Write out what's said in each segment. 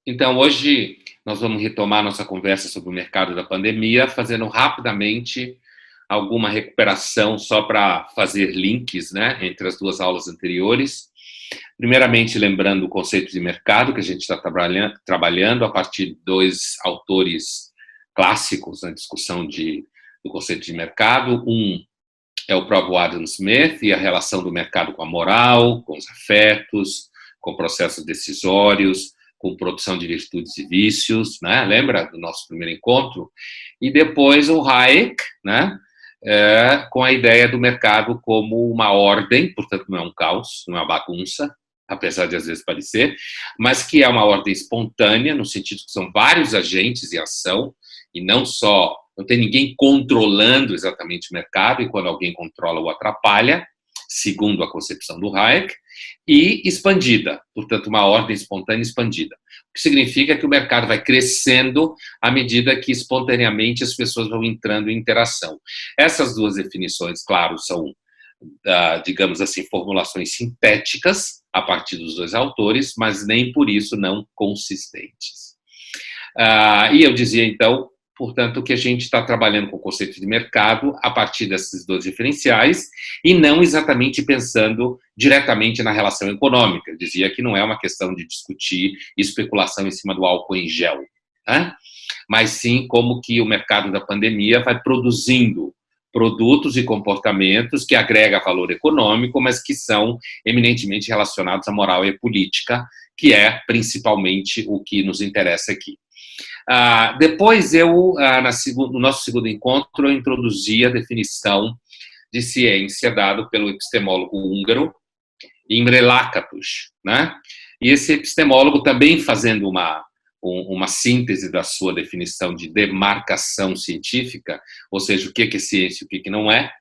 Então, hoje nós vamos retomar nossa conversa sobre o mercado da pandemia, fazendo rapidamente alguma recuperação só para fazer links, né, entre as duas aulas anteriores. Primeiramente, lembrando o conceito de mercado que a gente está trabalhando a partir de dois autores clássicos na discussão do conceito de mercado. Um é o próprio Adam Smith e a relação do mercado com a moral, com os afetos, com processos decisórios, com produção de virtudes e vícios, né? Lembra do nosso primeiro encontro? E depois o Hayek, né? Com a ideia do mercado como uma ordem, portanto não é um caos, não é uma bagunça, apesar de às vezes parecer, mas que é uma ordem espontânea, no sentido que são vários agentes em ação, e não tem ninguém controlando exatamente o mercado, e quando alguém controla ou atrapalha, segundo a concepção do Hayek, e expandida, portanto, uma ordem espontânea expandida. O que significa que o mercado vai crescendo à medida que, espontaneamente, as pessoas vão entrando em interação. Essas duas definições, claro, são, digamos assim, formulações sintéticas, a partir dos dois autores, mas nem por isso não consistentes. E eu dizia, então, portanto, que a gente está trabalhando com o conceito de mercado a partir desses dois diferenciais e não exatamente pensando diretamente na relação econômica. Eu dizia que não é uma questão de discutir especulação em cima do álcool em gel, né? Mas sim como que o mercado da pandemia vai produzindo produtos e comportamentos que agregam valor econômico, mas que são eminentemente relacionados à moral e à política, que é principalmente o que nos interessa aqui. Depois no nosso segundo encontro, eu introduzi a definição de ciência dado pelo epistemólogo húngaro Imre Lakatos, né? E esse epistemólogo também fazendo uma síntese da sua definição de demarcação científica, ou seja, o que é ciência e o que não é,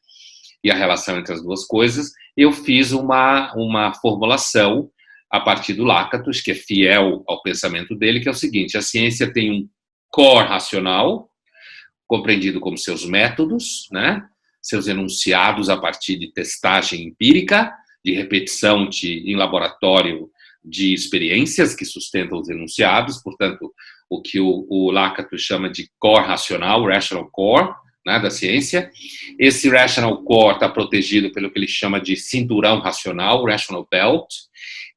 e a relação entre as duas coisas, eu fiz uma formulação a partir do Lakatos, que é fiel ao pensamento dele, que é o seguinte: a ciência tem um core racional, compreendido como seus métodos, né, seus enunciados a partir de testagem empírica, de repetição em laboratório de experiências que sustentam os enunciados, portanto, o que o Lakatos chama de core racional, rational core, né, da ciência. Esse rational core está protegido pelo que ele chama de cinturão racional, rational belt,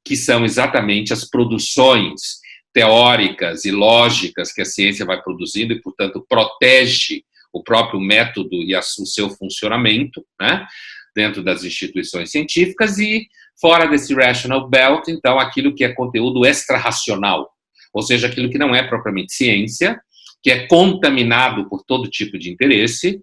que são exatamente as produções teóricas e lógicas que a ciência vai produzindo e, portanto, protege o próprio método e o seu funcionamento, né, dentro das instituições científicas. E fora desse rational belt, então, aquilo que é conteúdo extra-racional, ou seja, aquilo que não é propriamente ciência, que é contaminado por todo tipo de interesse.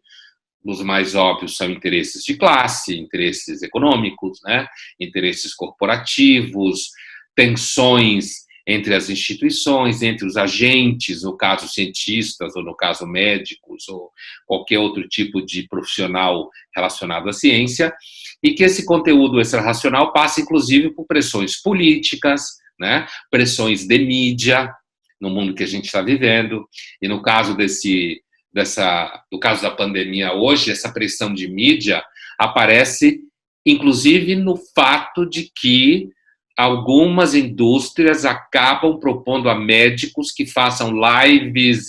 Os mais óbvios são interesses de classe, interesses econômicos, né, interesses corporativos, tensões entre as instituições, entre os agentes, no caso cientistas, ou no caso médicos, ou qualquer outro tipo de profissional relacionado à ciência, e que esse conteúdo extra-racional passa, inclusive, por pressões políticas, né, pressões de mídia, no mundo que a gente está vivendo, e no caso do caso da pandemia hoje, essa pressão de mídia aparece, inclusive, no fato de que algumas indústrias acabam propondo a médicos que façam lives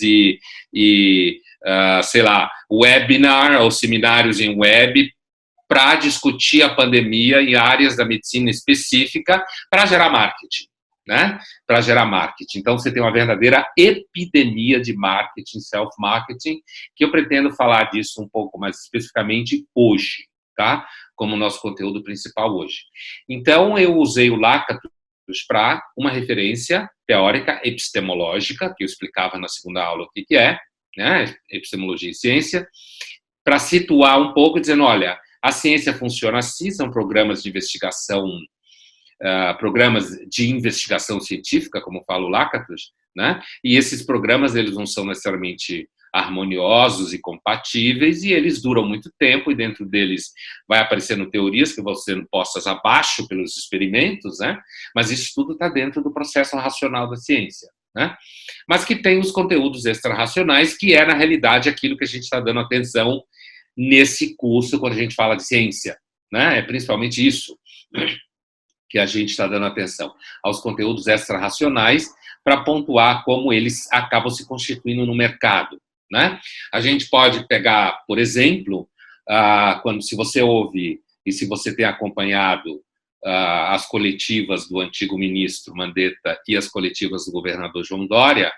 sei lá, webinar ou seminários em web para discutir a pandemia em áreas da medicina específica para gerar marketing, né? Para gerar marketing. Então, você tem uma verdadeira epidemia de marketing, self-marketing, que eu pretendo falar disso um pouco mais especificamente hoje, tá? Como nosso conteúdo principal hoje. Então, eu usei o Lakatos para uma referência teórica epistemológica, que eu explicava na segunda aula o que é, né? Epistemologia e ciência, para situar um pouco, dizendo, olha, a ciência funciona assim, são programas de investigação científica, como fala o Lakatos, né? E esses programas, eles não são necessariamente harmoniosos e compatíveis, e eles duram muito tempo, e dentro deles vai aparecendo teorias que vão sendo postas abaixo pelos experimentos, né? Mas isso tudo está dentro do processo racional da ciência, né? Mas que tem os conteúdos extra-racionais, que é, na realidade, aquilo que a gente está dando atenção nesse curso quando a gente fala de ciência, né? É principalmente isso que a gente está dando atenção, aos conteúdos extra-racionais, para pontuar como eles acabam se constituindo no mercado, né? A gente pode pegar, por exemplo, se você ouve e se você tem acompanhado as coletivas do antigo ministro Mandetta e as coletivas do governador João Dória,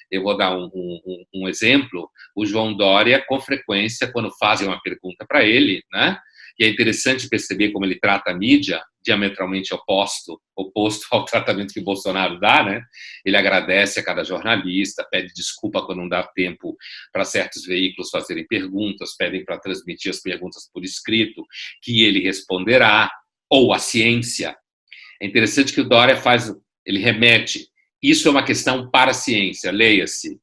eu vou dar um exemplo. O João Dória, com frequência, quando fazem uma pergunta para ele, né? E é interessante perceber como ele trata a mídia, diametralmente oposto ao tratamento que o Bolsonaro dá, né? Ele agradece a cada jornalista, pede desculpa quando não dá tempo para certos veículos fazerem perguntas, pedem para transmitir as perguntas por escrito, que ele responderá, ou a ciência. É interessante que o Dória ele remete, isso é uma questão para a ciência, leia-se,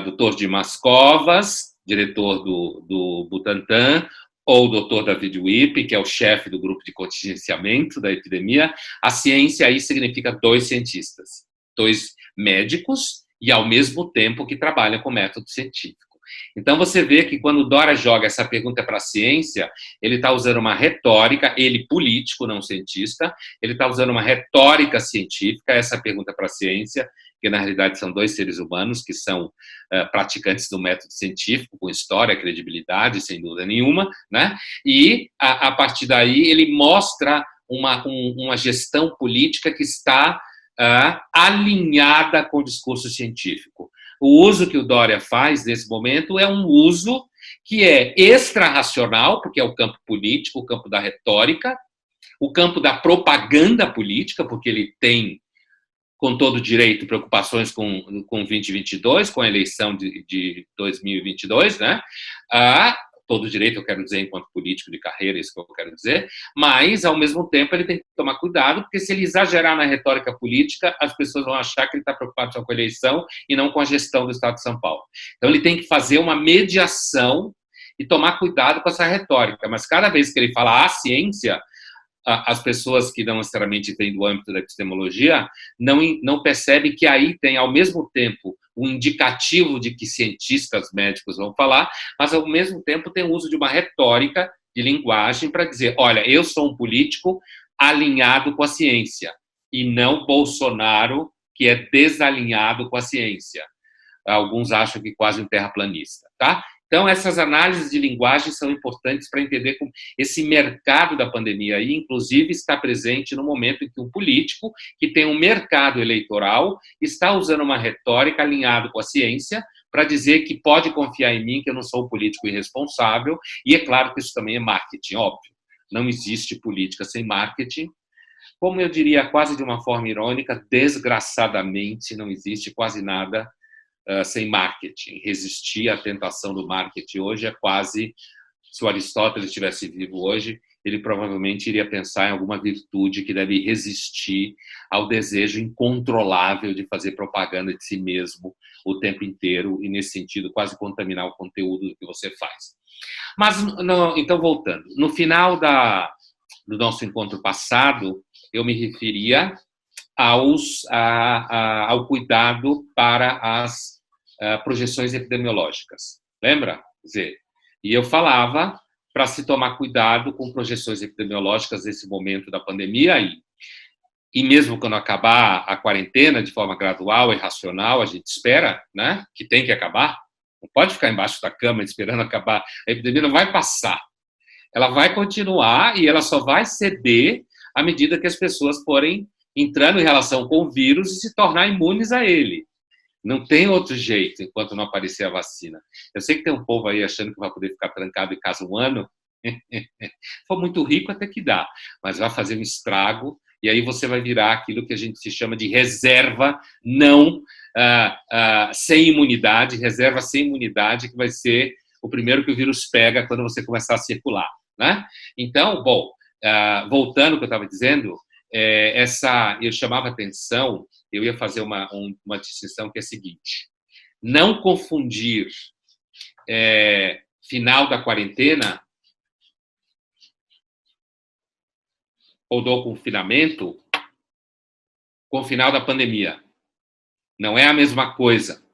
Dr. Dimas Covas, diretor do Butantan, ou o Dr. David Wippe, que é o chefe do grupo de contingenciamento da epidemia. A ciência aí significa 2 cientistas, 2 médicos e, ao mesmo tempo, que trabalham com método científico. Então, você vê que quando o Dória joga essa pergunta para a ciência, ele está usando uma retórica, ele político, não cientista, ele está usando uma retórica científica, essa pergunta para a ciência, que na realidade são 2 seres humanos que são praticantes do método científico, com história, credibilidade, sem dúvida nenhuma, né? E, a partir daí, ele mostra uma gestão política que está alinhada com o discurso científico. O uso que o Dória faz nesse momento é um uso que é extra-racional, porque é o campo político, o campo da retórica, o campo da propaganda política, porque ele tem, com todo direito, preocupações com 2022, com a eleição de 2022, né? Todo direito, eu quero dizer, enquanto político de carreira, isso que eu quero dizer, mas, ao mesmo tempo, ele tem que tomar cuidado, porque se ele exagerar na retórica política, as pessoas vão achar que ele está preocupado só com a eleição e não com a gestão do Estado de São Paulo. Então, ele tem que fazer uma mediação e tomar cuidado com essa retórica, mas cada vez que ele fala a ciência, as pessoas que não necessariamente vêm do âmbito da epistemologia não percebem que aí tem, ao mesmo tempo, um indicativo de que cientistas médicos vão falar, mas, ao mesmo tempo, tem o uso de uma retórica de linguagem para dizer, olha, eu sou um político alinhado com a ciência, e não Bolsonaro, que é desalinhado com a ciência. Alguns acham que quase um terraplanista, tá? Então, essas análises de linguagem são importantes para entender como esse mercado da pandemia aí, inclusive, está presente no momento em que um político que tem um mercado eleitoral está usando uma retórica alinhada com a ciência para dizer que pode confiar em mim, que eu não sou um político irresponsável, e é claro que isso também é marketing, óbvio. Não existe política sem marketing. Como eu diria, quase de uma forma irônica, desgraçadamente, não existe quase nada sem marketing. Resistir à tentação do marketing hoje é quase, se o Aristóteles estivesse vivo hoje, ele provavelmente iria pensar em alguma virtude que deve resistir ao desejo incontrolável de fazer propaganda de si mesmo o tempo inteiro e, nesse sentido, quase contaminar o conteúdo que você faz. Mas, então, voltando, no final do nosso encontro passado, eu me referia ao cuidado para as projeções epidemiológicas. Lembra? Quer dizer, e eu falava para se tomar cuidado com projeções epidemiológicas nesse momento da pandemia e mesmo quando acabar a quarentena de forma gradual e racional, a gente espera, né, que tem que acabar. Não pode ficar embaixo da cama esperando acabar. A epidemia não vai passar. Ela vai continuar e ela só vai ceder à medida que as pessoas forem entrando em relação com o vírus e se tornar imunes a ele. Não tem outro jeito enquanto não aparecer a vacina. Eu sei que tem um povo aí achando que vai poder ficar trancado em casa um ano. For muito rico até que dá, mas vai fazer um estrago e aí você vai virar aquilo que a gente se chama de reserva sem imunidade, reserva sem imunidade, que vai ser o primeiro que o vírus pega quando você começar a circular, né? Então, bom, voltando ao que eu estava dizendo, eu chamava atenção, eu ia fazer uma distinção que é a seguinte: não confundir final da quarentena ou do confinamento com o final da pandemia. Não é a mesma coisa.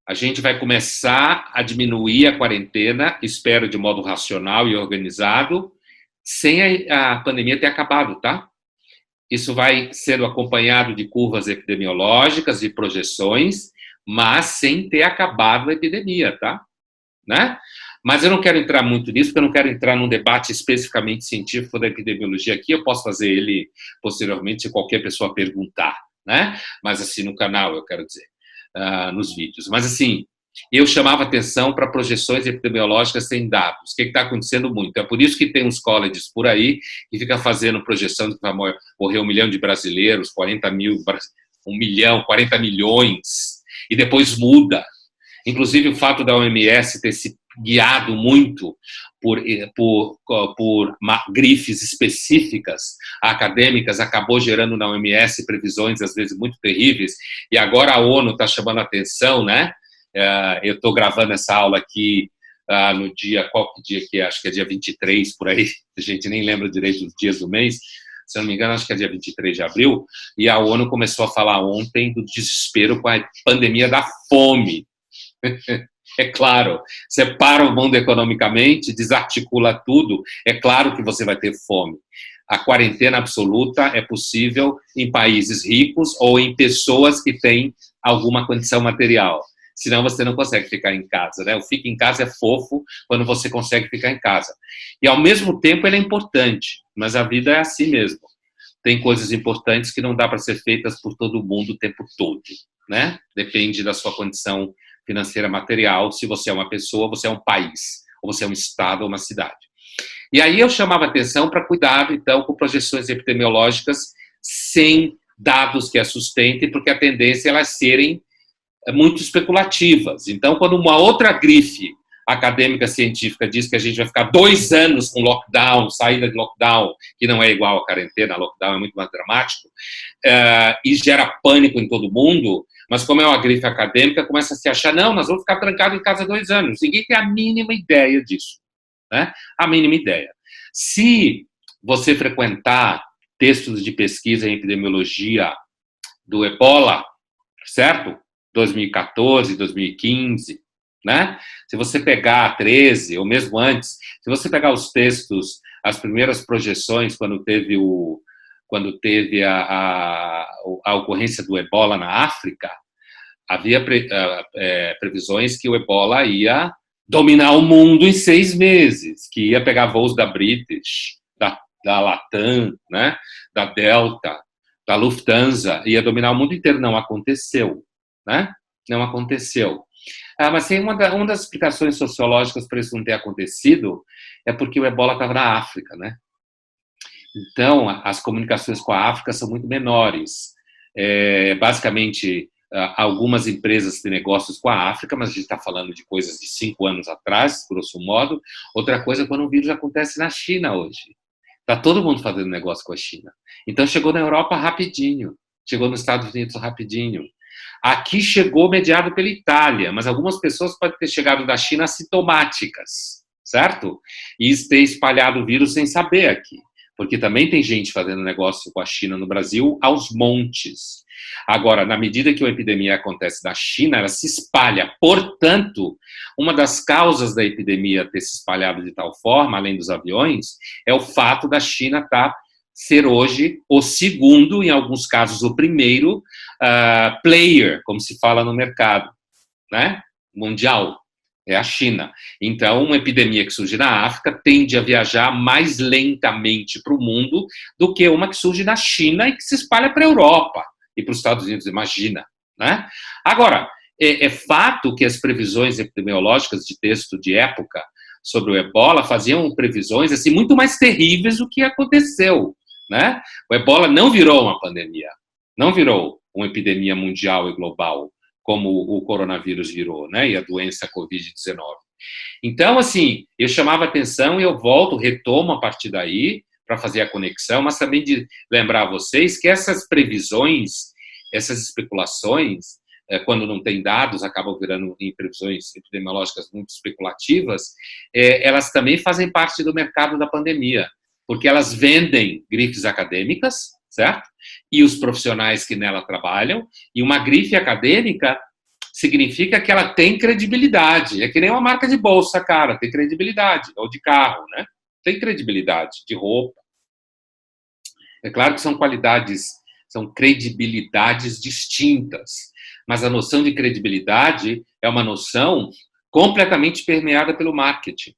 A gente vai começar a diminuir a quarentena, espero de modo racional e organizado, sem a pandemia ter acabado, tá? Isso vai sendo acompanhado de curvas epidemiológicas e projeções, mas sem ter acabado a epidemia, tá? Né? Mas eu não quero entrar muito nisso, porque eu não quero entrar num debate especificamente científico da epidemiologia aqui, eu posso fazer ele posteriormente se qualquer pessoa perguntar, né? Mas assim, no canal, eu quero dizer, nos vídeos. Mas assim, eu chamava atenção para projeções epidemiológicas sem dados. O que está acontecendo muito? É por isso que tem uns colleges por aí que fica fazendo projeção de que vai morrer 1 milhão de brasileiros, 40 mil, 1 milhão, 40 milhões, e depois muda. Inclusive, o fato da OMS ter se guiado muito por grifes específicas acadêmicas acabou gerando na OMS previsões, às vezes, muito terríveis, e agora a ONU está chamando a atenção, né? Eu estou gravando essa aula aqui no dia, qual que dia que é? Acho que é dia 23, por aí, a gente nem lembra direito dos dias do mês, se eu não me engano, acho que é dia 23 de abril, e a ONU começou a falar ontem do desespero com a pandemia da fome. É claro, separa o mundo economicamente, desarticula tudo, é claro que você vai ter fome. A quarentena absoluta é possível em países ricos ou em pessoas que têm alguma condição material. Senão você não consegue ficar em casa, né? O fica em casa é fofo quando você consegue ficar em casa. E ao mesmo tempo ele é importante, mas a vida é assim mesmo. Tem coisas importantes que não dá para ser feitas por todo mundo o tempo todo, né? Depende da sua condição financeira material, se você é uma pessoa, você é um país, ou você é um estado ou uma cidade. E aí eu chamava atenção para cuidado, então, com projeções epidemiológicas sem dados que as sustentem, porque a tendência é elas serem muito especulativas. Então, quando uma outra grife acadêmica científica diz que a gente vai ficar 2 anos com lockdown, saída de lockdown, que não é igual à quarentena, lockdown é muito mais dramático, e gera pânico em todo mundo, mas como é uma grife acadêmica, começa a se achar, não, nós vamos ficar trancados em casa 2 anos. Ninguém tem a mínima ideia disso, né? A mínima ideia. Se você frequentar textos de pesquisa em epidemiologia do Ebola, certo? 2014, 2015, né? Se você pegar 13, ou mesmo antes, se você pegar os textos, as primeiras projeções, quando teve a ocorrência do Ebola na África, havia previsões que o Ebola ia dominar o mundo em 6 meses, que ia pegar voos da British, da Latam, né? Da Delta, da Lufthansa, ia dominar o mundo inteiro. Não aconteceu, né? Não aconteceu. Mas tem uma das explicações sociológicas para isso não ter acontecido é porque o Ebola estava na África, né? Então, as comunicações com a África são muito menores. Basicamente, algumas empresas têm negócios com a África, mas a gente está falando de coisas de 5 anos atrás, grosso modo. Outra coisa é quando o vírus acontece na China hoje. Está todo mundo fazendo negócio com a China. Então, chegou na Europa rapidinho. Chegou nos Estados Unidos rapidinho. Aqui chegou mediado pela Itália, mas algumas pessoas podem ter chegado da China assintomáticas, certo? E ter espalhado o vírus sem saber aqui. Porque também tem gente fazendo negócio com a China no Brasil aos montes. Agora, na medida que a epidemia acontece na China, ela se espalha. Portanto, uma das causas da epidemia ter se espalhado de tal forma, além dos aviões, é o fato da China ser hoje o segundo, em alguns casos o primeiro, player, como se fala no mercado, né? Mundial. É a China. Então, uma epidemia que surge na África tende a viajar mais lentamente para o mundo do que uma que surge na China e que se espalha para a Europa e para os Estados Unidos, imagina, né? Agora, é fato que as previsões epidemiológicas de texto de época sobre o Ebola faziam previsões assim, muito mais terríveis do que aconteceu, né? O Ebola não virou uma pandemia, não virou uma epidemia mundial e global, como o coronavírus virou, né? E a doença Covid-19. Então, assim, eu chamava atenção e eu retomo a partir daí para fazer a conexão, mas também de lembrar a vocês que essas previsões, essas especulações, quando não tem dados, acabam virando em previsões epidemiológicas muito especulativas, elas também fazem parte do mercado da pandemia, porque elas vendem grifes acadêmicas, certo? E os profissionais que nela trabalham, e uma grife acadêmica significa que ela tem credibilidade. É que nem uma marca de bolsa, cara, tem credibilidade. Ou de carro, né? Tem credibilidade, de roupa. É claro que são qualidades, são credibilidades distintas. Mas a noção de credibilidade é uma noção completamente permeada pelo marketing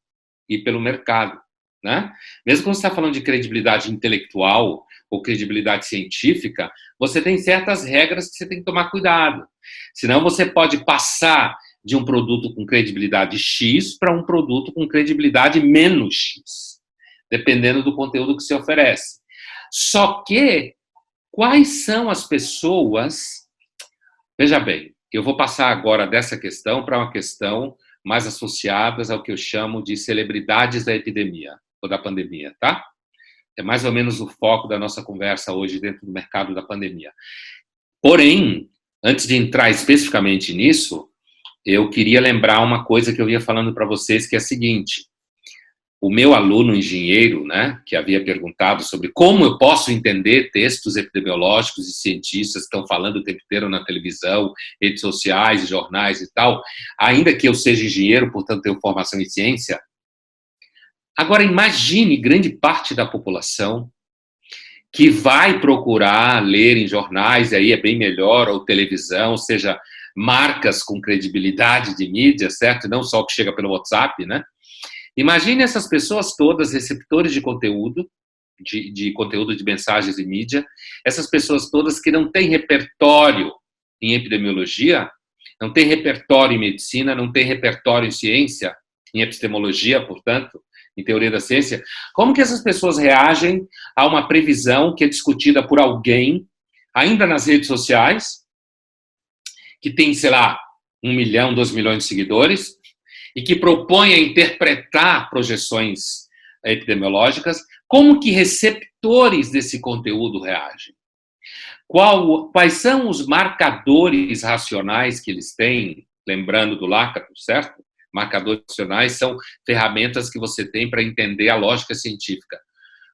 e pelo mercado, né? Mesmo quando você está falando de credibilidade intelectual ou credibilidade científica, você tem certas regras que você tem que tomar cuidado. Senão você pode passar de um produto com credibilidade X para um produto com credibilidade menos X, dependendo do conteúdo que você oferece. Só que, quais são as pessoas... Veja bem, eu vou passar agora dessa questão para uma questão mais associadas ao que eu chamo de celebridades da epidemia, ou da pandemia, tá? É mais ou menos o foco da nossa conversa hoje dentro do mercado da pandemia. Porém, antes de entrar especificamente nisso, eu queria lembrar uma coisa que eu ia falando para vocês, que é a seguinte: o meu aluno engenheiro, né, que havia perguntado sobre como eu posso entender textos epidemiológicos e cientistas que estão falando o tempo inteiro na televisão, redes sociais, jornais e tal, ainda que eu seja engenheiro, portanto tenho formação em ciência. Agora imagine grande parte da população que vai procurar ler em jornais, e aí é bem melhor, ou televisão, ou seja, marcas com credibilidade de mídia, certo? Não só o que chega pelo WhatsApp, né? Imagine essas pessoas todas, receptores de conteúdo, de conteúdo de mensagens e mídia, essas pessoas todas que não têm repertório em epidemiologia, não têm repertório em medicina, não têm repertório em ciência, em epistemologia, portanto, em teoria da ciência. Como que essas pessoas reagem a uma previsão que é discutida por alguém, ainda nas redes sociais, que tem, sei lá, 1 milhão, 2 milhões de seguidores, e que propõe a interpretar projeções epidemiológicas, como que receptores desse conteúdo reagem? Quais são os marcadores racionais que eles têm, lembrando do Lackato, certo? Marcadores racionais são ferramentas que você tem para entender a lógica científica.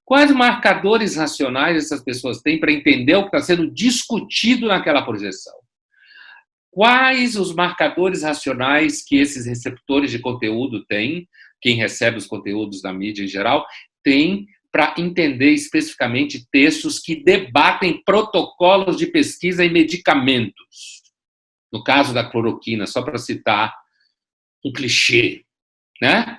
Quais marcadores racionais essas pessoas têm para entender o que está sendo discutido naquela projeção? Quais os marcadores racionais que esses receptores de conteúdo têm, quem recebe os conteúdos da mídia em geral, tem para entender especificamente textos que debatem protocolos de pesquisa e medicamentos? No caso da cloroquina, só para citar um clichê, né?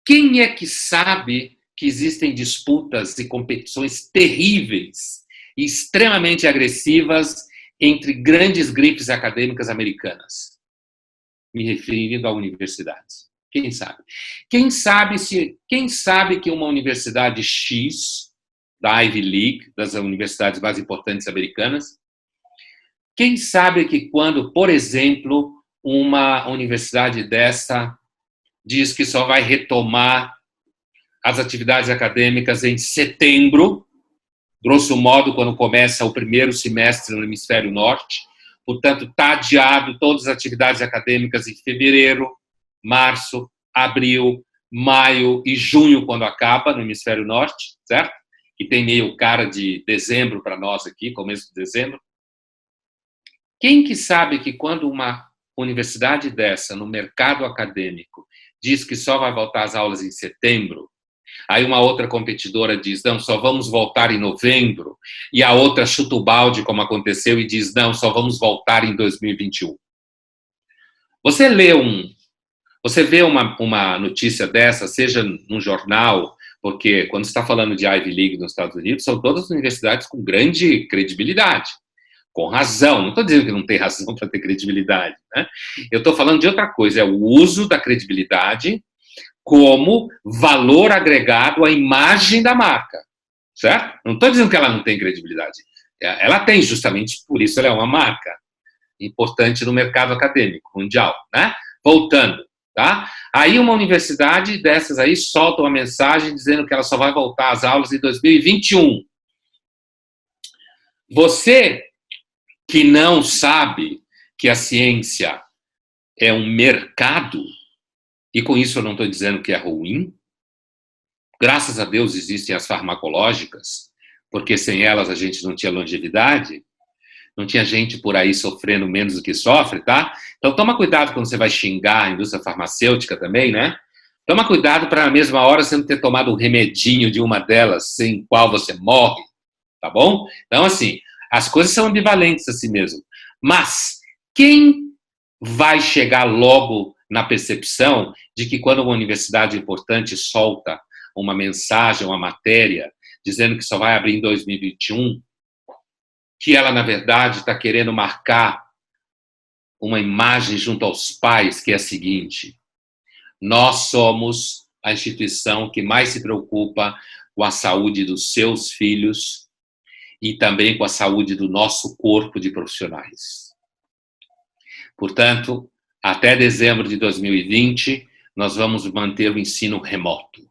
Quem é que sabe que existem disputas e competições terríveis e extremamente agressivas entre grandes grifes acadêmicas americanas, me referindo a universidades? Quem sabe? Quem sabe que uma universidade X, da Ivy League, das universidades mais importantes americanas, quem sabe que quando, por exemplo, uma universidade dessa diz que só vai retomar as atividades acadêmicas em setembro, grosso modo, quando começa o primeiro semestre no hemisfério norte, portanto, está adiado todas as atividades acadêmicas em fevereiro, março, abril, maio e junho, quando acaba, no hemisfério norte, certo? Que tem meio cara de dezembro para nós aqui, começo de dezembro. Quem que sabe que quando uma universidade dessa, no mercado acadêmico, diz que só vai voltar às aulas em setembro, aí uma outra competidora diz, não, só vamos voltar em novembro, e a outra chuta o balde, como aconteceu, e diz, não, só vamos voltar em 2021. Você vê uma notícia dessa, seja num jornal, porque quando você está falando de Ivy League nos Estados Unidos, são todas universidades com grande credibilidade, com razão. Não estou dizendo que não tem razão para ter credibilidade, né? Eu estou falando de outra coisa, é o uso da credibilidade como valor agregado à imagem da marca, certo? Não estou dizendo que ela não tem credibilidade. Ela tem, justamente por isso ela é uma marca importante no mercado acadêmico mundial, né? Voltando, tá? Aí uma universidade dessas aí solta uma mensagem dizendo que ela só vai voltar às aulas em 2021. Você que não sabe que a ciência é um mercado, e com isso eu não estou dizendo que é ruim, graças a Deus existem as farmacológicas, porque sem elas a gente não tinha longevidade, Não tinha gente por aí sofrendo menos do que sofre, tá? Então toma cuidado quando você vai xingar a indústria farmacêutica também, né? Toma cuidado para na mesma hora você não ter tomado um remedinho de uma delas, sem qual você morre, tá bom? Então, assim, as coisas são ambivalentes assim mesmo. Mas quem vai chegar logo na percepção de que quando uma universidade importante solta uma mensagem, uma matéria, dizendo que só vai abrir em 2021, que ela, na verdade, está querendo marcar uma imagem junto aos pais, que é a seguinte: nós somos a instituição que mais se preocupa com a saúde dos seus filhos e também com a saúde do nosso corpo de profissionais. Portanto, até dezembro de 2020, nós vamos manter o ensino remoto.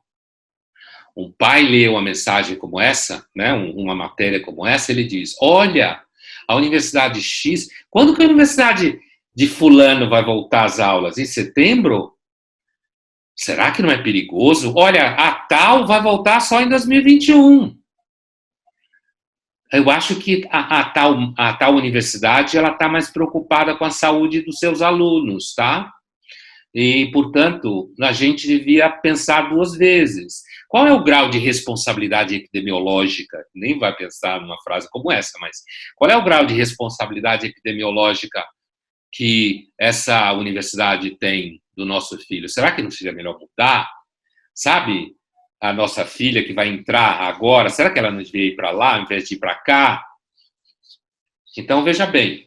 Um pai lê uma mensagem como essa, né, uma matéria como essa, ele diz: olha, a Universidade X, quando que a Universidade de fulano vai voltar às aulas? Em setembro? Será que não é perigoso? Olha, a tal vai voltar só em 2021. Eu acho que a tal universidade ela está mais preocupada com a saúde dos seus alunos, tá? E, portanto, a gente devia pensar duas vezes. Qual é o grau de responsabilidade epidemiológica? Nem vai pensar numa frase como essa, mas qual é o grau de responsabilidade epidemiológica que essa universidade tem do nosso filho? Será que não seria melhor mudar? Sabe, a nossa filha que vai entrar agora, será que ela não devia ir para lá ao invés de ir para cá? Então, veja bem.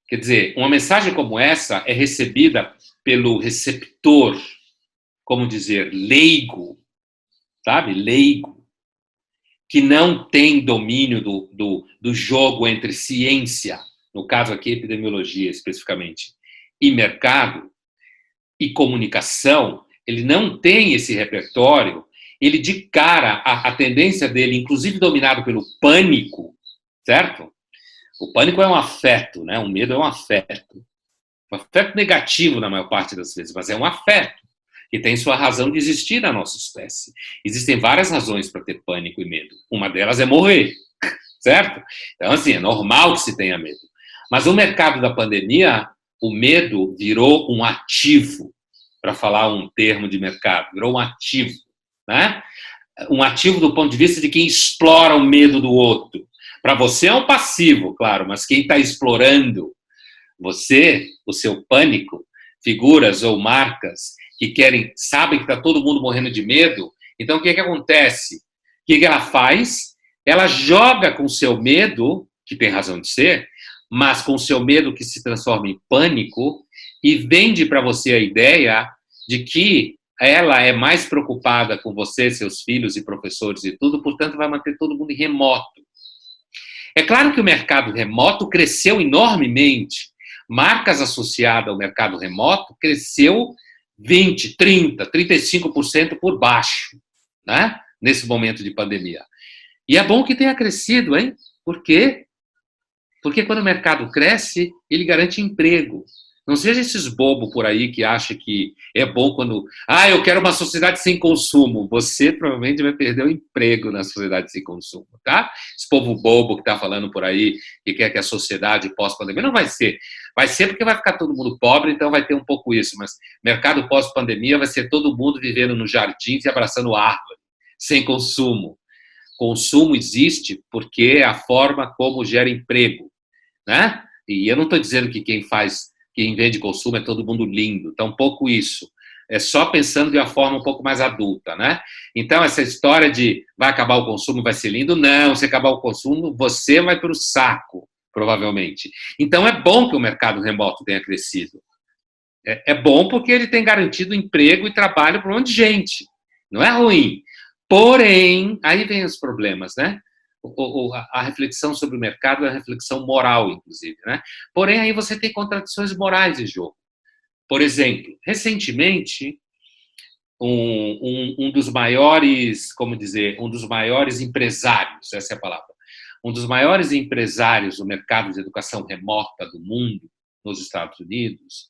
Quer dizer, uma mensagem como essa é recebida pelo receptor, como dizer, leigo, sabe? Leigo, que não tem domínio do jogo entre ciência, no caso aqui epidemiologia especificamente, e mercado, e comunicação. Ele não tem esse repertório, ele de cara, a tendência dele, inclusive dominado pelo pânico, certo? O pânico é um afeto, né? O medo é um afeto. Um afeto negativo na maior parte das vezes, mas é um afeto que tem sua razão de existir na nossa espécie. Existem várias razões para ter pânico e medo. Uma delas é morrer, certo? Então, assim, é normal que se tenha medo. Mas no mercado da pandemia, o medo virou um ativo, para falar um termo de mercado, virou um ativo, né? Um ativo do ponto de vista de quem explora o medo do outro. Para você é um passivo, claro, mas quem está explorando você, o seu pânico, figuras ou marcas que sabem que está todo mundo morrendo de medo, então o que acontece? O que ela faz? Ela joga com o seu medo, que tem razão de ser, mas com o seu medo que se transforma em pânico, e vende para você a ideia de que ela é mais preocupada com você, seus filhos e professores e tudo, portanto vai manter todo mundo em remoto. É claro que o mercado remoto cresceu enormemente. Marcas associadas ao mercado remoto cresceu 20, 30, 35% por baixo, né? Nesse momento de pandemia. E é bom que tenha crescido, hein? Por quê? Porque quando o mercado cresce, ele garante emprego. Não seja esses bobos por aí que acham que é bom quando... eu quero uma sociedade sem consumo. Você provavelmente vai perder o emprego na sociedade sem consumo, tá? Esse povo bobo que está falando por aí, que quer que a sociedade pós-pandemia... Não vai ser. Vai ser porque vai ficar todo mundo pobre, então vai ter um pouco isso. Mas mercado pós-pandemia vai ser todo mundo vivendo nos jardins e abraçando árvore, sem consumo. Consumo existe porque é a forma como gera emprego, né? E eu não estou dizendo que quem vende consumo é todo mundo lindo, tampouco isso. É só pensando de uma forma um pouco mais adulta, né? Então, essa história de vai acabar o consumo, vai ser lindo, não, se acabar o consumo, você vai para o saco, provavelmente. Então, é bom que o mercado remoto tenha crescido. É bom porque ele tem garantido emprego e trabalho para um monte de gente. Não é ruim. Porém, aí vem os problemas, né? A reflexão sobre o mercado é a reflexão moral, inclusive, né? Porém, aí você tem contradições morais em jogo. Por exemplo, recentemente, um dos maiores, como dizer, um dos maiores empresários, essa é a palavra, um dos maiores empresários do mercado de educação remota do mundo, nos Estados Unidos,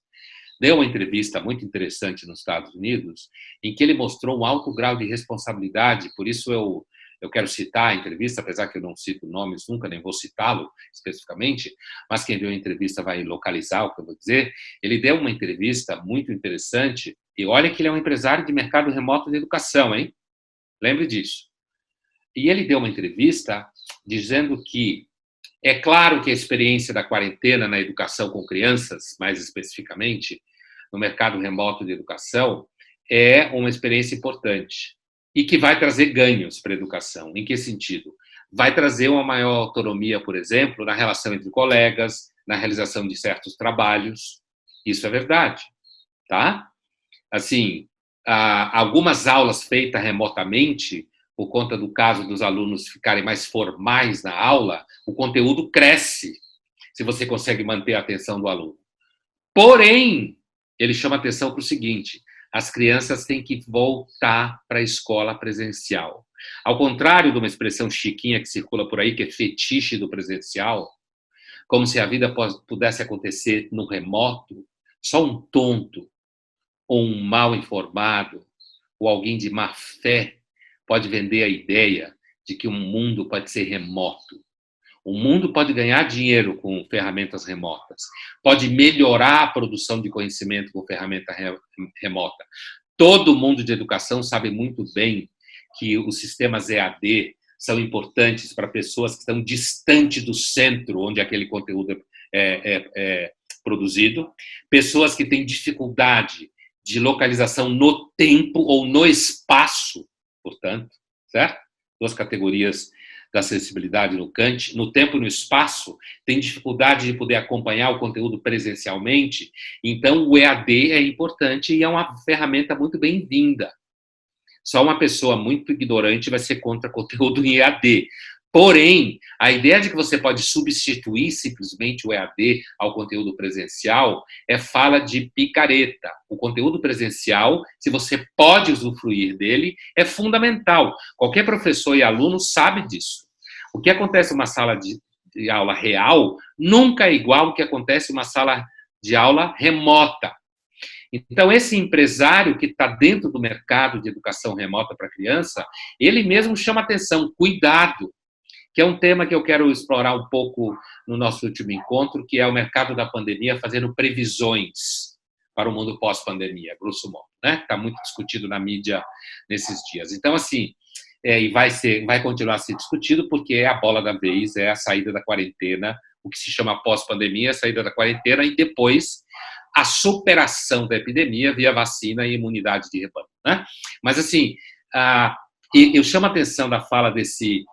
deu uma entrevista muito interessante nos Estados Unidos, em que ele mostrou um alto grau de responsabilidade, por isso eu quero citar a entrevista, apesar que eu não cito nomes nunca, nem vou citá-lo especificamente, mas quem viu a entrevista vai localizar o que eu vou dizer. Ele deu uma entrevista muito interessante, e olha que ele é um empresário de mercado remoto de educação, hein? Lembre disso. E ele deu uma entrevista dizendo que é claro que a experiência da quarentena na educação com crianças, mais especificamente, no mercado remoto de educação, é uma experiência importante e que vai trazer ganhos para a educação. Em que sentido? Vai trazer uma maior autonomia, por exemplo, na relação entre colegas, na realização de certos trabalhos. Isso é verdade, tá? Assim, algumas aulas feitas remotamente, por conta do caso dos alunos ficarem mais formais na aula, o conteúdo cresce, se você consegue manter a atenção do aluno. Porém, ele chama atenção para o seguinte: as crianças têm que voltar para a escola presencial. Ao contrário de uma expressão chiquinha que circula por aí, que é fetiche do presencial, como se a vida pudesse acontecer no remoto, só um tonto, ou um mal informado, ou alguém de má fé pode vender a ideia de que um mundo pode ser remoto. O mundo pode ganhar dinheiro com ferramentas remotas, pode melhorar a produção de conhecimento com ferramenta remota. Todo mundo de educação sabe muito bem que os sistemas EAD são importantes para pessoas que estão distantes do centro onde aquele conteúdo é produzido, pessoas que têm dificuldade de localização no tempo ou no espaço, portanto, certo? Duas categorias da acessibilidade no Kant, no tempo e no espaço, tem dificuldade de poder acompanhar o conteúdo presencialmente, então o EAD é importante e é uma ferramenta muito bem-vinda. Só uma pessoa muito ignorante vai ser contra conteúdo em EAD. Porém, a ideia de que você pode substituir simplesmente o EAD ao conteúdo presencial fala de picareta. O conteúdo presencial, se você pode usufruir dele, é fundamental. Qualquer professor e aluno sabe disso. O que acontece em uma sala de aula real nunca é igual ao que acontece em uma sala de aula remota. Então, esse empresário que está dentro do mercado de educação remota para criança, ele mesmo chama atenção, cuidado, que é um tema que eu quero explorar um pouco no nosso último encontro, que é o mercado da pandemia fazendo previsões para o mundo pós-pandemia, grosso modo, né? Está muito discutido na mídia nesses dias. Então, assim, e vai continuar a ser discutido porque a bola da vez é a saída da quarentena, o que se chama pós-pandemia, a saída da quarentena e depois a superação da epidemia via vacina e imunidade de rebanho, né? Mas, assim, eu chamo a atenção da fala desse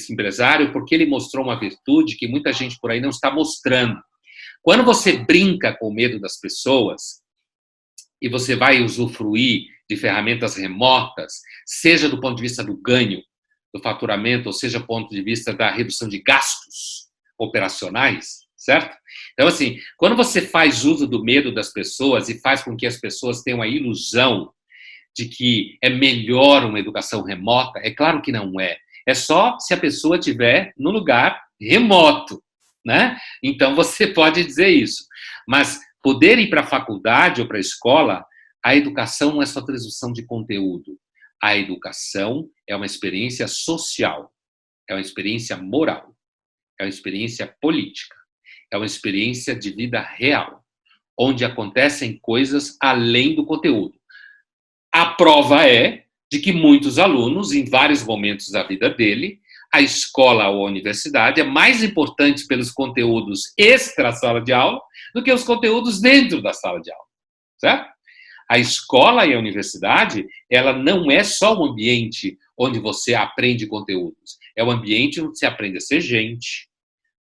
empresário porque ele mostrou uma virtude que muita gente por aí não está mostrando. Quando você brinca com o medo das pessoas e você vai usufruir de ferramentas remotas, seja do ponto de vista do ganho, do faturamento, ou seja do ponto de vista da redução de gastos operacionais, certo? Então, assim, quando você faz uso do medo das pessoas e faz com que as pessoas tenham a ilusão de que é melhor uma educação remota, é claro que não é. É só se a pessoa estiver no lugar remoto, né? Então, você pode dizer isso. Mas poder ir para a faculdade ou para a escola, a educação não é só transmissão de conteúdo. A educação é uma experiência social, é uma experiência moral, é uma experiência política, é uma experiência de vida real, onde acontecem coisas além do conteúdo. A prova é de que muitos alunos, em vários momentos da vida dele, a escola ou a universidade é mais importante pelos conteúdos extra-sala de aula do que os conteúdos dentro da sala de aula, certo? A escola e a universidade, ela não é só um ambiente onde você aprende conteúdos, é um ambiente onde você aprende a ser gente,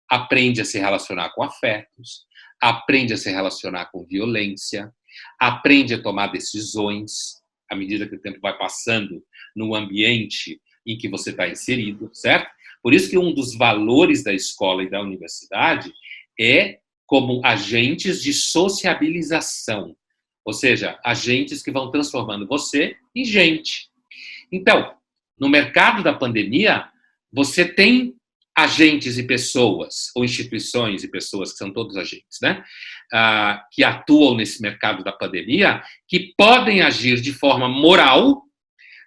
aprende a se relacionar com afetos, aprende a se relacionar com violência, aprende a tomar decisões à medida que o tempo vai passando no ambiente em que você está inserido, certo? Por isso que um dos valores da escola e da universidade é como agentes de sociabilização, ou seja, agentes que vão transformando você em gente. Então, no mercado da pandemia, você tem agentes e pessoas, ou instituições e pessoas, que são todos agentes, né? Que atuam nesse mercado da pandemia, que podem agir de forma moral,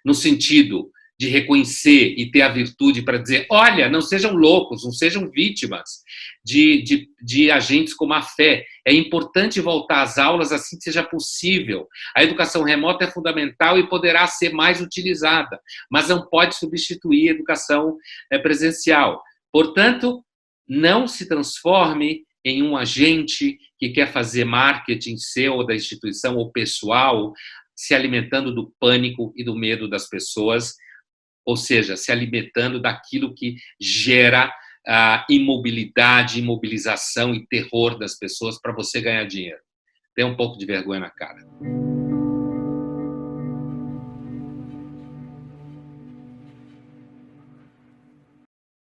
no sentido de reconhecer e ter a virtude para dizer, olha, não sejam loucos, não sejam vítimas de agentes como a fé. É importante voltar às aulas assim que seja possível. A educação remota é fundamental e poderá ser mais utilizada, mas não pode substituir a educação presencial. Portanto, não se transforme em um agente que quer fazer marketing seu ou da instituição ou pessoal, se alimentando do pânico e do medo das pessoas, ou seja, se alimentando daquilo que gera imobilidade, imobilização e terror das pessoas para você ganhar dinheiro. Tenha um pouco de vergonha na cara.